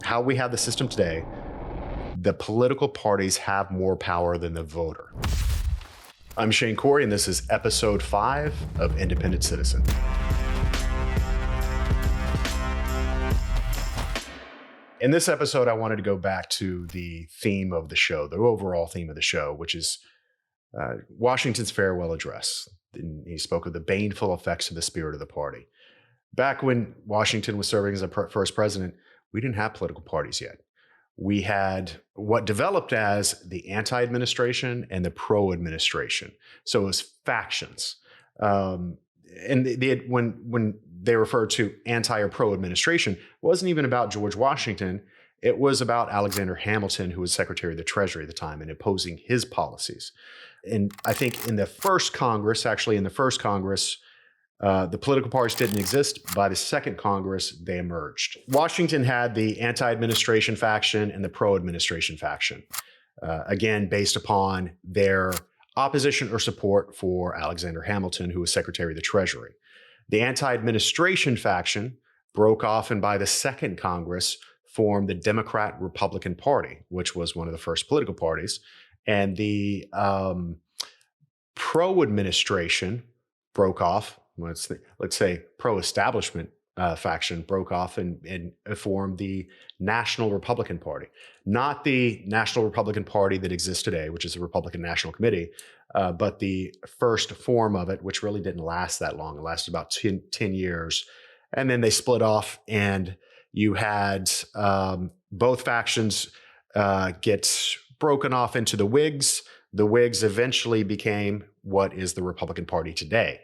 how we have the system today, the political parties have more power than the voter. I'm Shane Corey, and this is episode 5 of Independent Citizen. In this episode, I wanted to go back to the theme of the show, the overall theme of the show, which is Washington's farewell address. And he spoke of the baneful effects of the spirit of the party. Back when Washington was serving as a first president, we didn't have political parties yet. We had what developed as the anti-administration and the pro-administration. So it was factions. And when they referred to anti or pro-administration, it wasn't even about George Washington. It was about Alexander Hamilton, who was Secretary of the Treasury at the time, and opposing his policies. And I think in the first Congress, the political parties didn't exist. By the second Congress, they emerged. Washington had the anti-administration faction and the pro-administration faction, again, based upon their opposition or support for Alexander Hamilton, who was Secretary of the Treasury. The anti-administration faction broke off and by the second Congress formed the Democrat-Republican Party, which was one of the first political parties. And the pro-administration broke off. Let's say pro-establishment faction broke off and formed the National Republican Party. Not the National Republican Party that exists today, which is the Republican National Committee, but the first form of it, which really didn't last that long. It lasted about 10 years. And then they split off, and you had both factions get broken off into the Whigs. The Whigs eventually became what is the Republican Party today.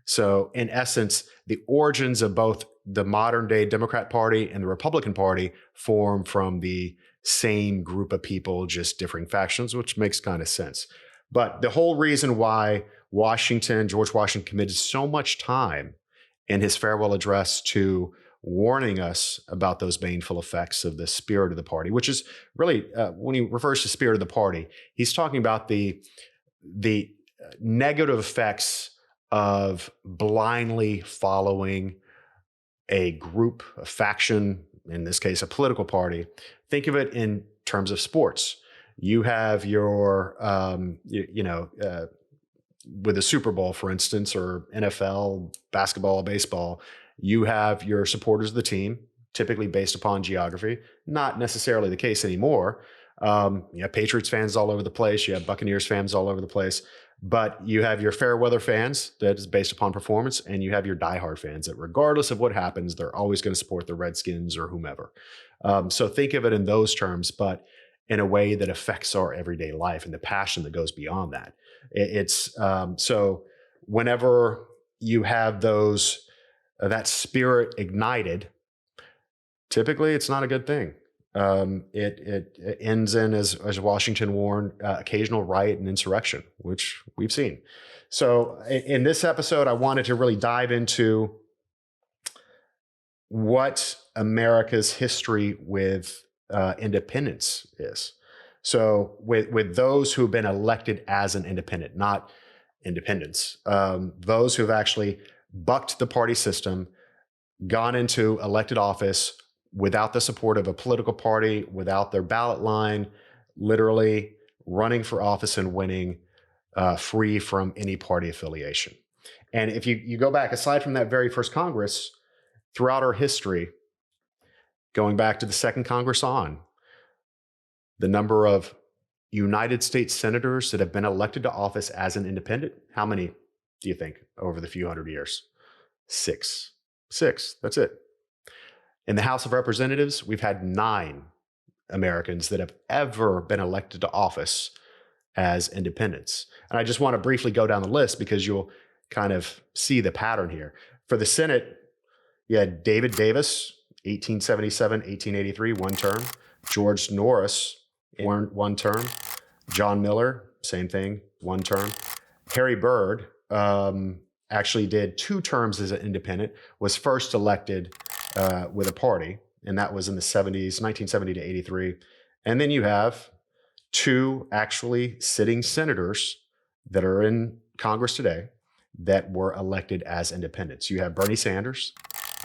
So in essence, the origins of both the modern day Democrat Party and the Republican Party form from the same group of people, just differing factions, which makes kind of sense. But the whole reason why George Washington committed so much time in his farewell address to warning us about those baneful effects of the spirit of the party, which is really, when he refers to spirit of the party, he's talking about the negative effects of blindly following a group, a faction, in this case, a political party. Think of it in terms of sports. You have your, with the Super Bowl, for instance, or NFL, basketball, baseball, you have your supporters of the team, typically based upon geography. Not necessarily the case anymore. You have Patriots fans all over the place. You have Buccaneers fans all over the place. But you have your fair weather fans that is based upon performance, and you have your diehard fans that regardless of what happens, they're always going to support the Redskins or whomever. So think of it in those terms, but in a way that affects our everyday life and the passion that goes beyond that. So whenever you have that spirit ignited, typically it's not a good thing. It ends in, as Washington warned, occasional riot and insurrection, which we've seen. So in this episode, I wanted to really dive into what America's history with independence is. So with those who have been elected as an independent, not independents, those who have actually bucked the party system, gone into elected office without the support of a political party, without their ballot line, literally running for office and winning, free from any party affiliation. And if you go back, aside from that very first Congress, throughout our history, going back to the second Congress on, the number of United States senators that have been elected to office as an independent, how many do you think over the few hundred years? 6. That's it. In the House of Representatives, we've had 9 Americans that have ever been elected to office as independents. And I just want to briefly go down the list because you'll kind of see the pattern here. For the Senate, you had David Davis, 1877, 1883, one term. George Norris, one term. John Miller, same thing, one term. Harry Byrd actually did 2 terms as an independent, was first elected with a party, and that was in the 70s, 1970 to 83. And then you have 2 actually sitting senators that are in Congress today that were elected as independents. You have Bernie Sanders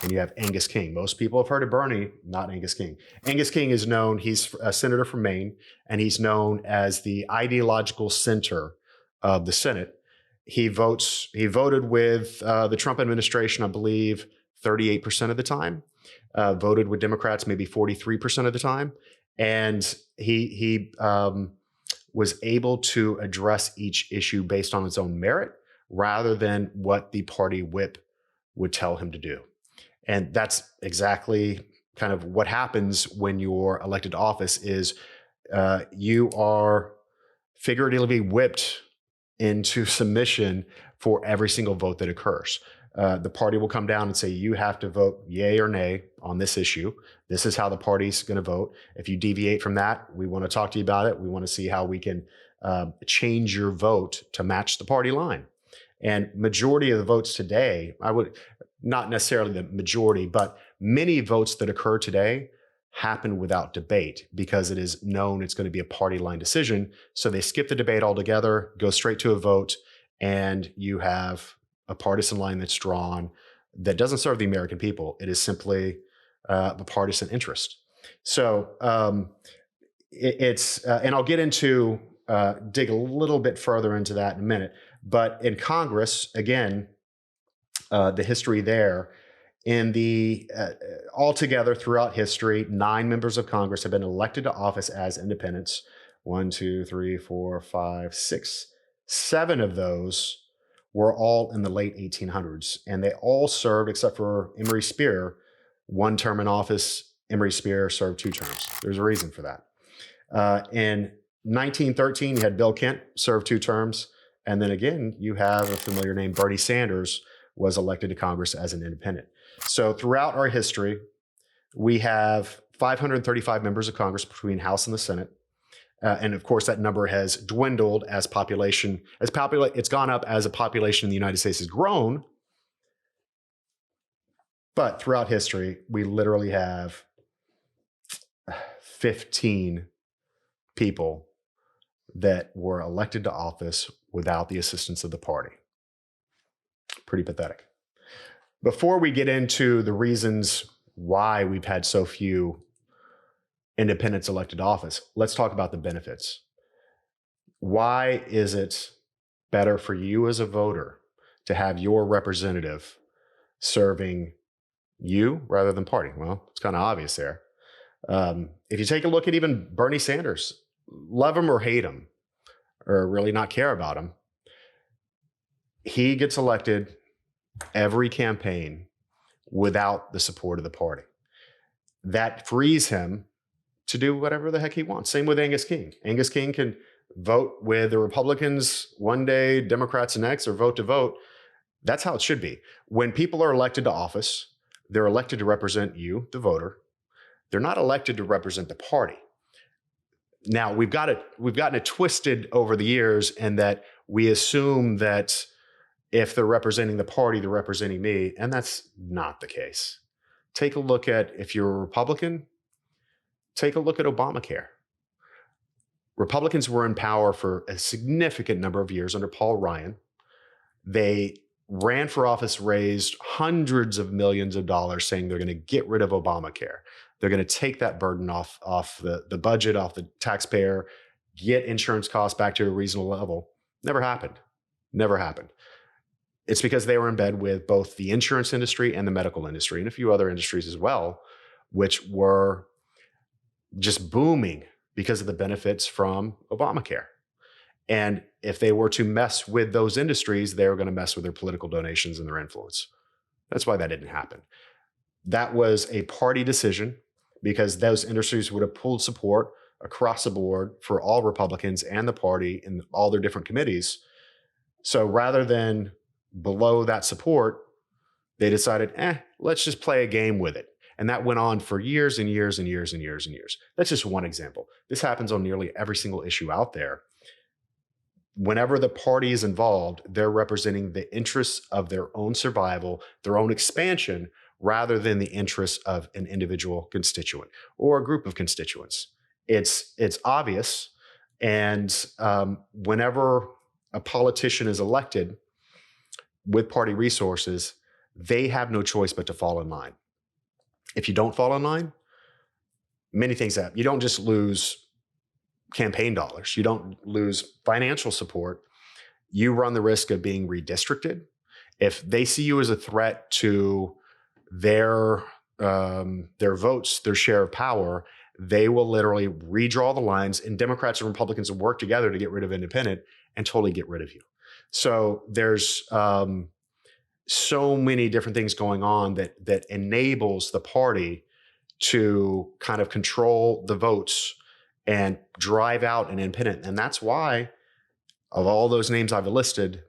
and you have Angus King. Most people have heard of Bernie, not Angus King. Angus King is known, he's a senator from Maine, and he's known as the ideological center of the Senate. He voted with the Trump administration, I believe, 38% of the time, voted with Democrats maybe 43% of the time. And he was able to address each issue based on its own merit rather than what the party whip would tell him to do. And that's exactly kind of what happens when you're elected to office is you are figuratively whipped into submission for every single vote that occurs. The party will come down and say, you have to vote yay or nay on this issue. This is how the party's going to vote. If you deviate from that, we want to talk to you about it. We want to see how we can change your vote to match the party line. And majority of the votes today, I would not necessarily the majority, but many votes that occur today happen without debate because it is known it's going to be a party line decision. So they skip the debate altogether, go straight to a vote, and you have a partisan line that's drawn that doesn't serve the American people. It is simply the partisan interest. So and I'll get into, dig a little bit further into that in a minute. But in Congress, again, the history there, in the altogether throughout history, 9 members of Congress have been elected to office as independents. 1, 2, 3, 4, 5, 6, 7 of those were all in the late 1800s, and they all served, except for Emory Spear, 1 term in office. Emory Spear served 2 terms. There's a reason for that. In 1913, you had Bill Cant serve 2 terms, and then again, you have a familiar name, Bernie Sanders, was elected to Congress as an independent. So throughout our history, we have 535 members of Congress between House and the Senate. And of course, that number has dwindled as population, it's gone up as a population in the United States has grown. But throughout history, we literally have 15 people that were elected to office without the assistance of the party. Pretty pathetic. Before we get into the reasons why we've had so few independents elected to office, let's talk about the benefits. Why is it better for you as a voter to have your representative serving you rather than party? Well, it's kind of obvious there. If you take a look at even Bernie Sanders, love him or hate him, or really not care about him, he gets elected every campaign without the support of the party. That frees him to do whatever the heck he wants. Same with Angus King. Angus King can vote with the Republicans one day, Democrats the next, or vote to vote. That's how it should be. When people are elected to office, they're elected to represent you, the voter. They're not elected to represent the party. Now, we've gotten it twisted over the years, and that we assume that if they're representing the party, they're representing me, and that's not the case. Take a look at, if you're a Republican, take a look at Obamacare. Republicans were in power for a significant number of years under Paul Ryan. They ran for office, raised hundreds of millions of dollars saying they're going to get rid of Obamacare. They're going to take that burden off the budget, off the taxpayer, get insurance costs back to a reasonable level. Never happened. Never happened. It's because they were in bed with both the insurance industry and the medical industry and a few other industries as well, which were just booming because of the benefits from Obamacare. And if they were to mess with those industries, they were going to mess with their political donations and their influence. That's why that didn't happen. That was a party decision because those industries would have pulled support across the board for all Republicans and the party in all their different committees. So rather than below that support, they decided, let's just play a game with it. And that went on for years and years and years and years and years. That's just one example. This happens on nearly every single issue out there. Whenever the party is involved, they're representing the interests of their own survival, their own expansion, rather than the interests of an individual constituent or a group of constituents. It's obvious. And whenever a politician is elected with party resources, they have no choice but to fall in line. If you don't fall in line, many things happen. You don't just lose campaign dollars, you don't lose financial support. You run the risk of being redistricted. If they see you as a threat to their votes, their share of power, they will literally redraw the lines, and Democrats and Republicans will work together to get rid of independent and totally get rid of you. So there's so many different things going on that enables the party to kind of control the votes and drive out an independent. And that's why, of all those names I've listed,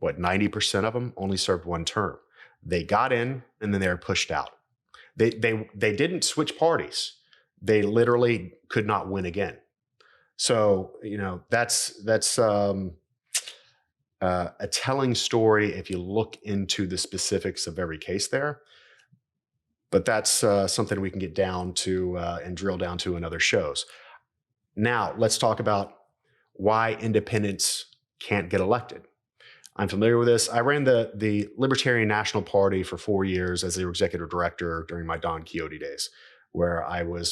90% of them only served one term. They got in and then they were pushed out. They didn't switch parties. They literally could not win again. So, that's a telling story if you look into the specifics of every case there. But that's something we can get down to and drill down to in other shows. Now, let's talk about why independents can't get elected. I'm familiar with this. I ran the Libertarian National Party for 4 years as their executive director during my Don Quixote days, where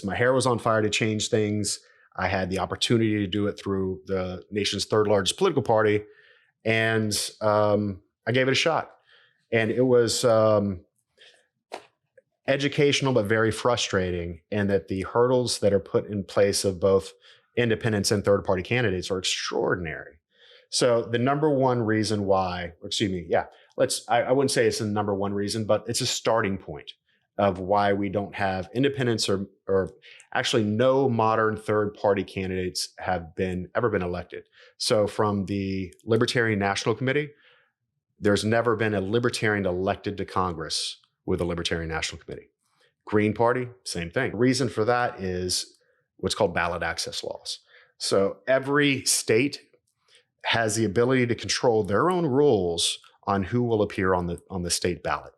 my hair was on fire to change things. I had the opportunity to do it through the nation's third largest political party, and I gave it a shot. And it was educational, but very frustrating, and that the hurdles that are put in place of both independents and third-party candidates are extraordinary. So the number one reason why, I wouldn't say it's the number one reason, but it's a starting point of why we don't have independents or actually no modern third-party candidates have ever been elected. So from the Libertarian National Committee, there's never been a libertarian elected to Congress with the Libertarian National Committee. Green Party, same thing. The reason for that is what's called ballot access laws. So every state has the ability to control their own rules on who will appear on the state ballot.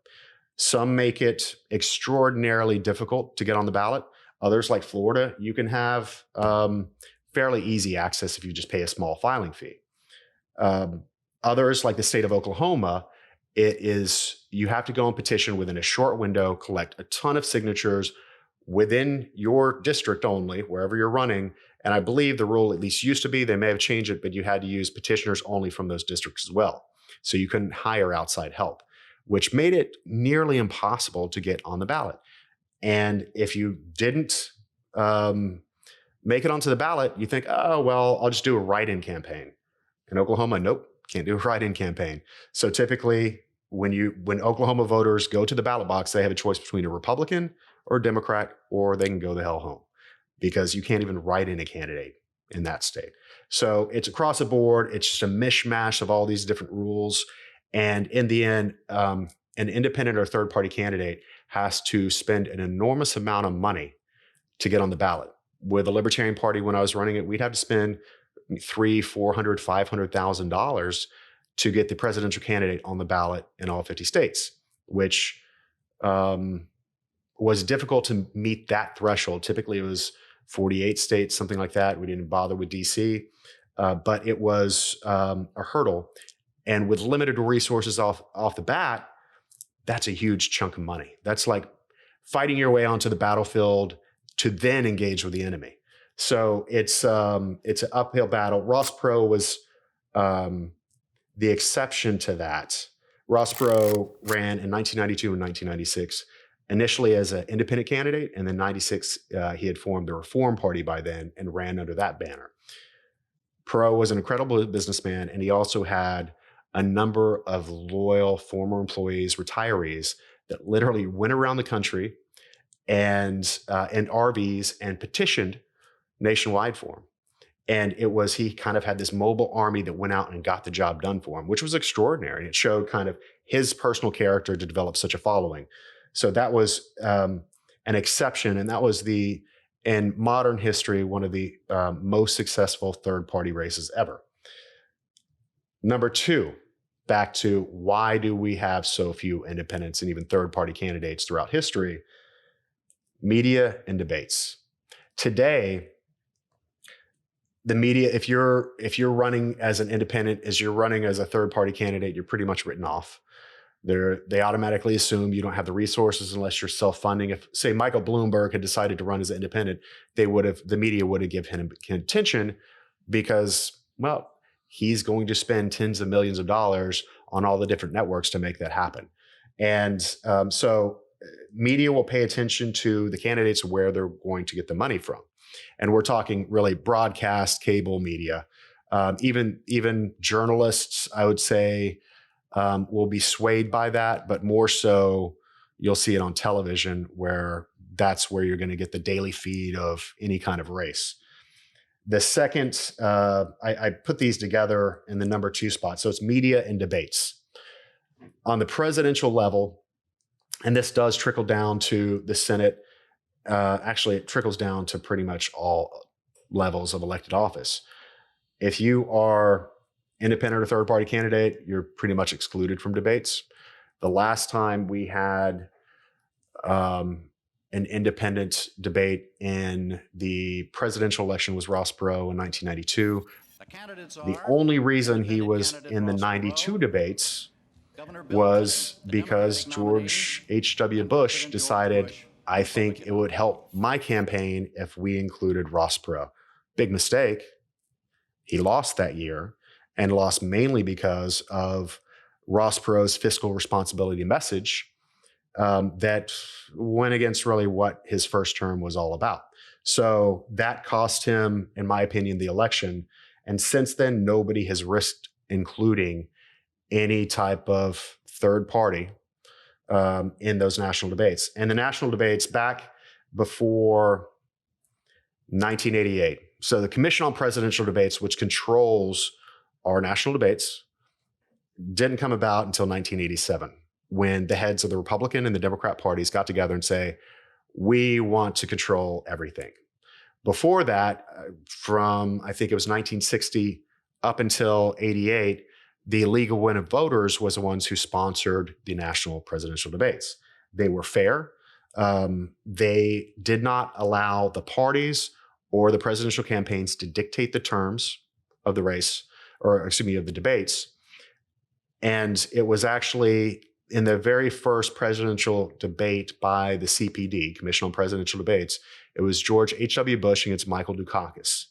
Some make it extraordinarily difficult to get on the ballot. Others, like Florida, you can have fairly easy access if you just pay a small filing fee. Others, like the state of Oklahoma, you have to go and petition within a short window, collect a ton of signatures within your district only, wherever you're running. And I believe the rule at least used to be, they may have changed it, but you had to use petitioners only from those districts as well. So you couldn't hire outside help, which made it nearly impossible to get on the ballot. And if you didn't make it onto the ballot, you think, oh, well, I'll just do a write-in campaign. In Oklahoma, nope, can't do a write-in campaign. So typically, when Oklahoma voters go to the ballot box, they have a choice between a Republican or a Democrat, or they can go the hell home, because you can't even write in a candidate in that state. So it's across the board. It's just a mishmash of all these different rules. And in the end, an independent or third-party candidate has to spend an enormous amount of money to get on the ballot. With the Libertarian Party, when I was running it, we'd have to spend $300,000, $400,000, $500,000 to get the presidential candidate on the ballot in all 50 states, which was difficult to meet that threshold. Typically, it was 48 states, something like that. We didn't bother with DC, but it was a hurdle. And with limited resources off the bat, that's a huge chunk of money. That's like fighting your way onto the battlefield to then engage with the enemy. So it's an uphill battle. Ross Perot was the exception to that. Ross Perot ran in 1992 and 1996, initially as an independent candidate, and then 96, he had formed the Reform Party by then and ran under that banner. Perot was an incredible businessman, and he also had a number of loyal former employees, retirees, that literally went around the country and in RVs and petitioned nationwide for him. And he kind of had this mobile army that went out and got the job done for him, which was extraordinary. And it showed kind of his personal character to develop such a following. So that was an exception. And that was in modern history, one of the most successful third-party races ever. Number two, back to why do we have so few independents and even third-party candidates throughout history? Media and debates. Today, the media, if you're running as an independent, as you're running as a third-party candidate, you're pretty much written off. They automatically assume you don't have the resources unless you're self-funding. If, say, Michael Bloomberg had decided to run as an independent, the media would have given him attention because, well, he's going to spend tens of millions of dollars on all the different networks to make that happen. And so media will pay attention to the candidates where they're going to get the money from. And we're talking really broadcast, cable media. Even journalists, I would say, will be swayed by that, but more so you'll see it on television, where that's where you're going to get the daily feed of any kind of race. The second, I put these together in the number 2 spot. So it's media and debates. On the presidential level, and this does trickle down to the Senate. Actually, it trickles down to pretty much all levels of elected office. If you are independent or third party candidate, you're pretty much excluded from debates. The last time we had an independent debate in the presidential election was Ross Perot in 1992. The only reason he was in the 92 debates was because George H.W. Bush decided, I think it would help my campaign if we included Ross Perot. Big mistake. He lost that year, and lost mainly because of Ross Perot's fiscal responsibility message that went against really what his first term was all about. So that cost him, in my opinion, the election. And since then, nobody has risked including any type of third party in those national debates. And the national debates back before 1988. So the Commission on Presidential Debates, which controls our national debates, didn't come about until 1987, when the heads of the Republican and the Democrat parties got together and say, we want to control everything. Before that, from I think it was 1960 up until 88, the League of Women Voters was the ones who sponsored the national presidential debates. They were fair. They did not allow the parties or the presidential campaigns to dictate the terms of the race, or excuse me, of the debates. And it was actually in the very first presidential debate by the CPD, Commission on Presidential Debates, it was George H.W. Bush against Michael Dukakis.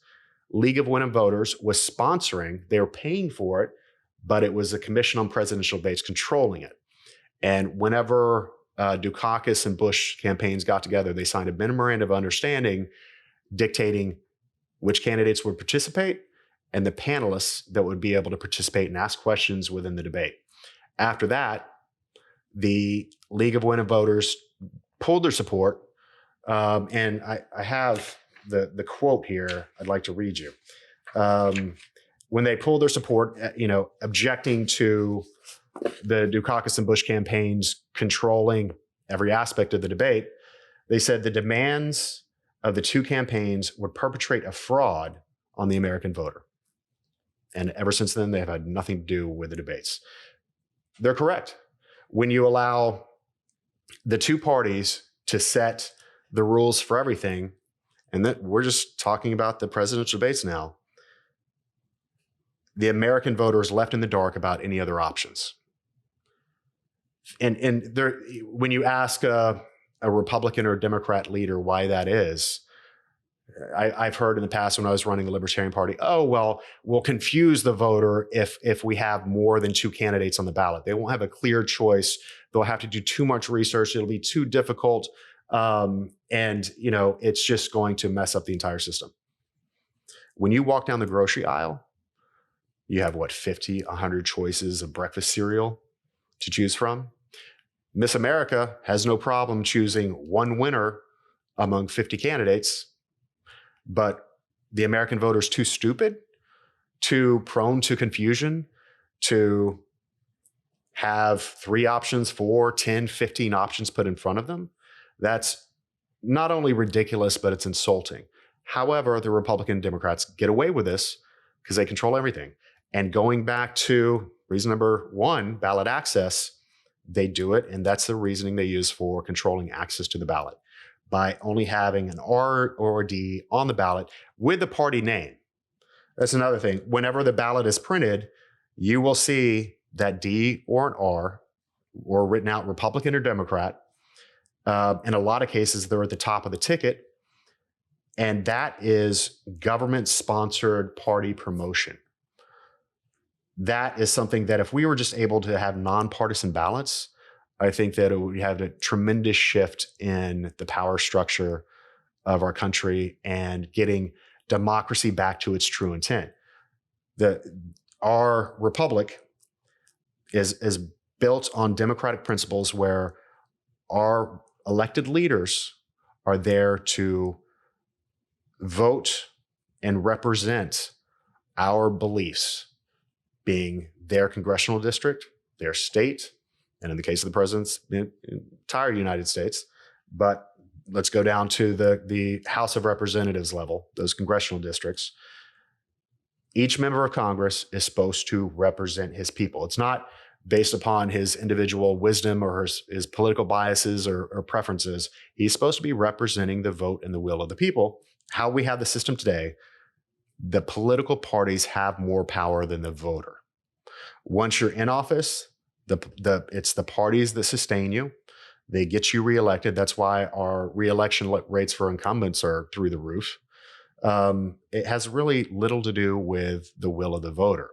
League of Women Voters was sponsoring, they were paying for it, but it was the Commission on Presidential Debates controlling it. And whenever Dukakis and Bush campaigns got together, they signed a memorandum of understanding dictating which candidates would participate and the panelists that would be able to participate and ask questions within the debate. After that, the League of Women Voters pulled their support. And I have the quote here I'd like to read you. When they pulled their support, objecting to the Dukakis and Bush campaigns controlling every aspect of the debate, they said the demands of the two campaigns would perpetrate a fraud on the American voter. And ever since then, they have had nothing to do with the debates. They're correct. When you allow the two parties to set the rules for everything, and that we're just talking about the presidential debates now, the American voter is left in the dark about any other options. And there, when you ask a Republican or a Democrat leader why that is, I've heard in the past when I was running the Libertarian Party, oh, well, we'll confuse the voter if we have more than two candidates on the ballot. They won't have a clear choice. They'll have to do too much research. It'll be too difficult. It's just going to mess up the entire system. When you walk down the grocery aisle, you have 50, 100 choices of breakfast cereal to choose from. Miss America has no problem choosing one winner among 50 candidates, but the American voter is too stupid, too prone to confusion, to have 3 options, 4, 10, 15 options put in front of them. That's not only ridiculous, but it's insulting. However, the Republican and Democrats get away with this because they control everything. And going back to reason number 1, ballot access, they do it, and that's the reasoning they use for controlling access to the ballot, by only having an R or a D on the ballot with the party name. That's another thing. Whenever the ballot is printed, you will see that D or an R or written out Republican or Democrat. In a lot of cases, they're at the top of the ticket, and that is government-sponsored party promotion. That is something that if we were just able to have nonpartisan ballots, I think that it would have a tremendous shift in the power structure of our country and getting democracy back to its true intent. The Our republic is built on democratic principles where our elected leaders are there to vote and represent our beliefs, being their congressional district, their state, and in the case of the president's, the entire United States. But let's go down to the House of Representatives level, those congressional districts. Each member of Congress is supposed to represent his people. It's not based upon his individual wisdom or his political biases or preferences. He's supposed to be representing the vote and the will of the people. How we have the system today, the political parties have more power than the voter. Once you're in office, it's the parties that sustain you. They get you reelected. That's why our reelection rates for incumbents are through the roof. It has really little to do with the will of the voter.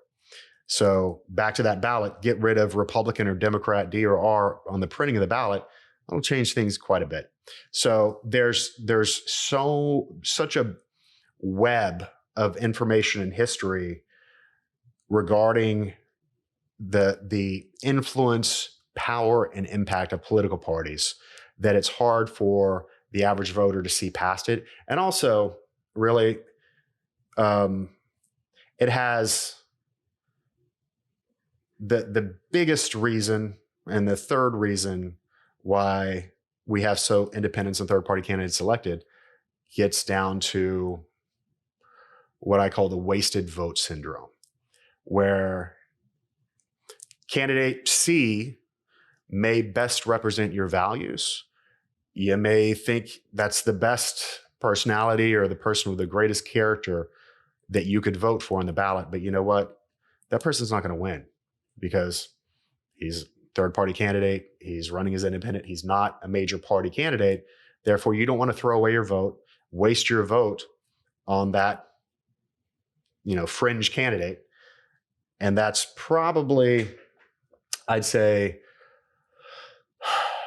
So back to that ballot, get rid of Republican or Democrat, D or R on the printing of the ballot. That'll change things quite a bit. So there's such a web of information and history regarding the influence, power, and impact of political parties that it's hard for the average voter to see past it. And also, really, it has the biggest reason and the third reason why we have so independents and third party candidates elected gets down to what I call the wasted vote syndrome, where candidate C may best represent your values. You may think that's the best personality or the person with the greatest character that you could vote for on the ballot. But you know what? That person's not going to win because he's a third party candidate. He's running as independent. He's not a major party candidate. Therefore, you don't want to throw away your vote, waste your vote on that, fringe candidate. And that's probably, I'd say,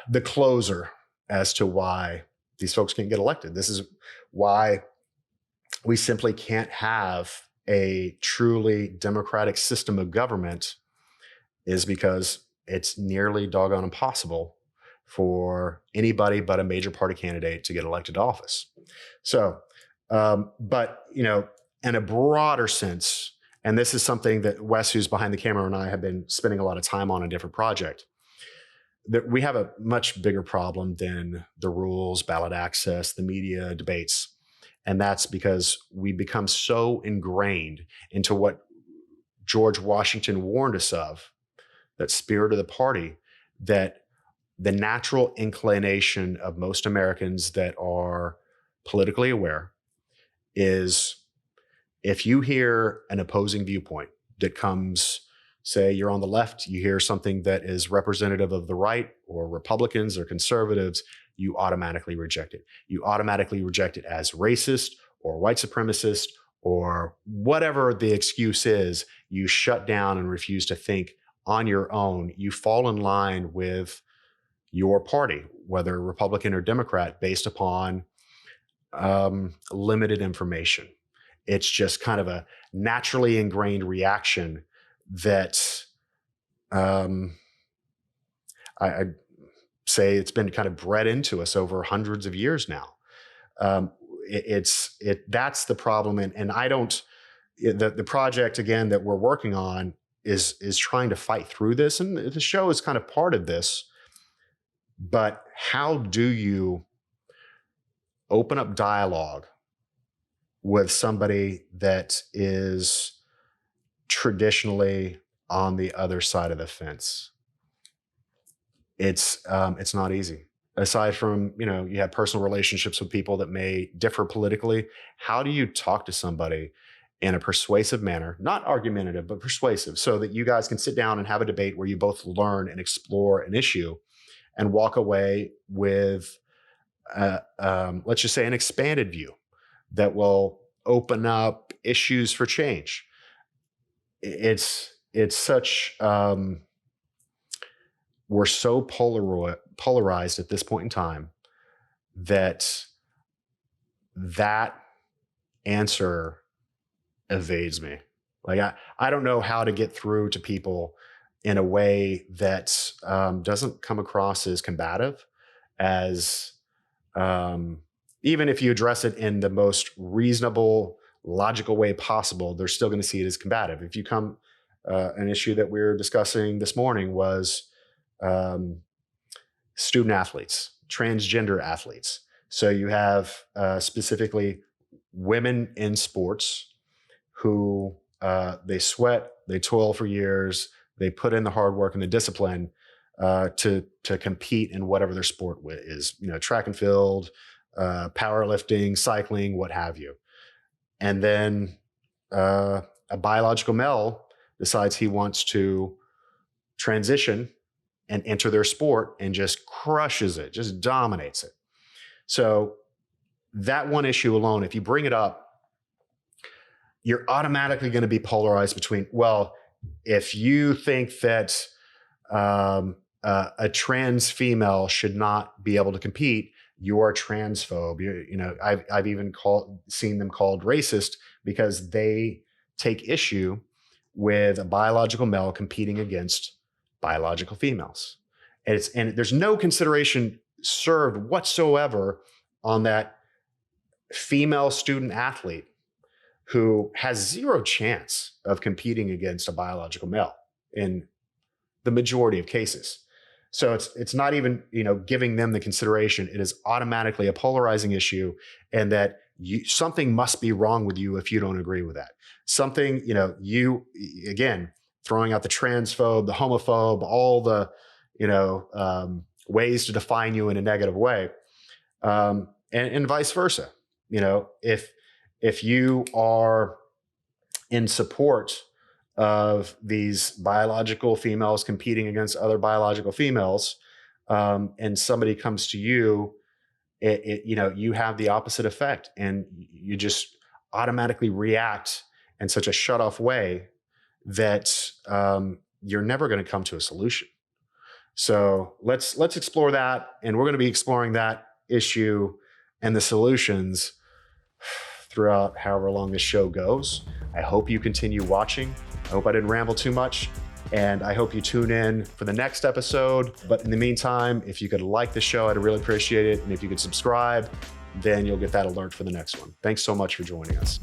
the closer as to why these folks can't get elected. This is why we simply can't have a truly democratic system of government, is because it's nearly doggone impossible for anybody but a major party candidate to get elected to office. So, but, in a broader sense, and this is something that Wes, who's behind the camera, and I have been spending a lot of time on a different project, that we have a much bigger problem than the rules, ballot access, the media debates. And that's because we become so ingrained into what George Washington warned us of, that spirit of the party, that the natural inclination of most Americans that are politically aware is, if you hear an opposing viewpoint that comes, say you're on the left, you hear something that is representative of the right or Republicans or conservatives, you automatically reject it. You automatically reject it as racist or white supremacist or whatever the excuse is. You shut down and refuse to think on your own. You fall in line with your party, whether Republican or Democrat, based upon limited information. It's just kind of a naturally ingrained reaction that I say it's been kind of bred into us over hundreds of years now. That's the problem. And I don't, the project again that we're working on is trying to fight through this. And the show is kind of part of this. But how do you open up dialogue with somebody that is traditionally on the other side of the fence? It's not easy. Aside from, you have personal relationships with people that may differ politically. How do you talk to somebody in a persuasive manner, not argumentative, but persuasive, so that you guys can sit down and have a debate where you both learn and explore an issue and walk away with, let's just say, an expanded view that will open up issues for change. It's such, we're so polarized at this point in time that that answer evades me. Like I don't know how to get through to people in a way that doesn't come across as combative, as even if you address it in the most reasonable, logical way possible, they're still going to see it as combative. If you come, an issue that we were discussing this morning was student athletes, transgender athletes. So you have specifically women in sports who they sweat, they toil for years, they put in the hard work and the discipline to compete in whatever their sport is, track and field, powerlifting, cycling, what have you. And then a biological male decides he wants to transition and enter their sport and just crushes it, just dominates it. So that one issue alone, if you bring it up, you're automatically going to be polarized between, well, if you think that a trans female should not be able to compete, you're a transphobe. I've even seen them called racist because they take issue with a biological male competing against biological females. And there's no consideration served whatsoever on that female student athlete who has zero chance of competing against a biological male in the majority of cases. So it's not even, giving them the consideration. It is automatically a polarizing issue, and that something must be wrong with you if you don't agree with that. Something, you, again, throwing out the transphobe, the homophobe, all the, ways to define you in a negative way, and vice versa. If you are in support of these biological females competing against other biological females, and somebody comes to you, you have the opposite effect, and you just automatically react in such a shut-off way that you're never going to come to a solution. So let's explore that, and we're going to be exploring that issue and the solutions throughout however long this show goes. I hope you continue watching. I hope I didn't ramble too much, and I hope you tune in for the next episode. But in the meantime, if you could like the show, I'd really appreciate it. And if you could subscribe, then you'll get that alert for the next one. Thanks so much for joining us.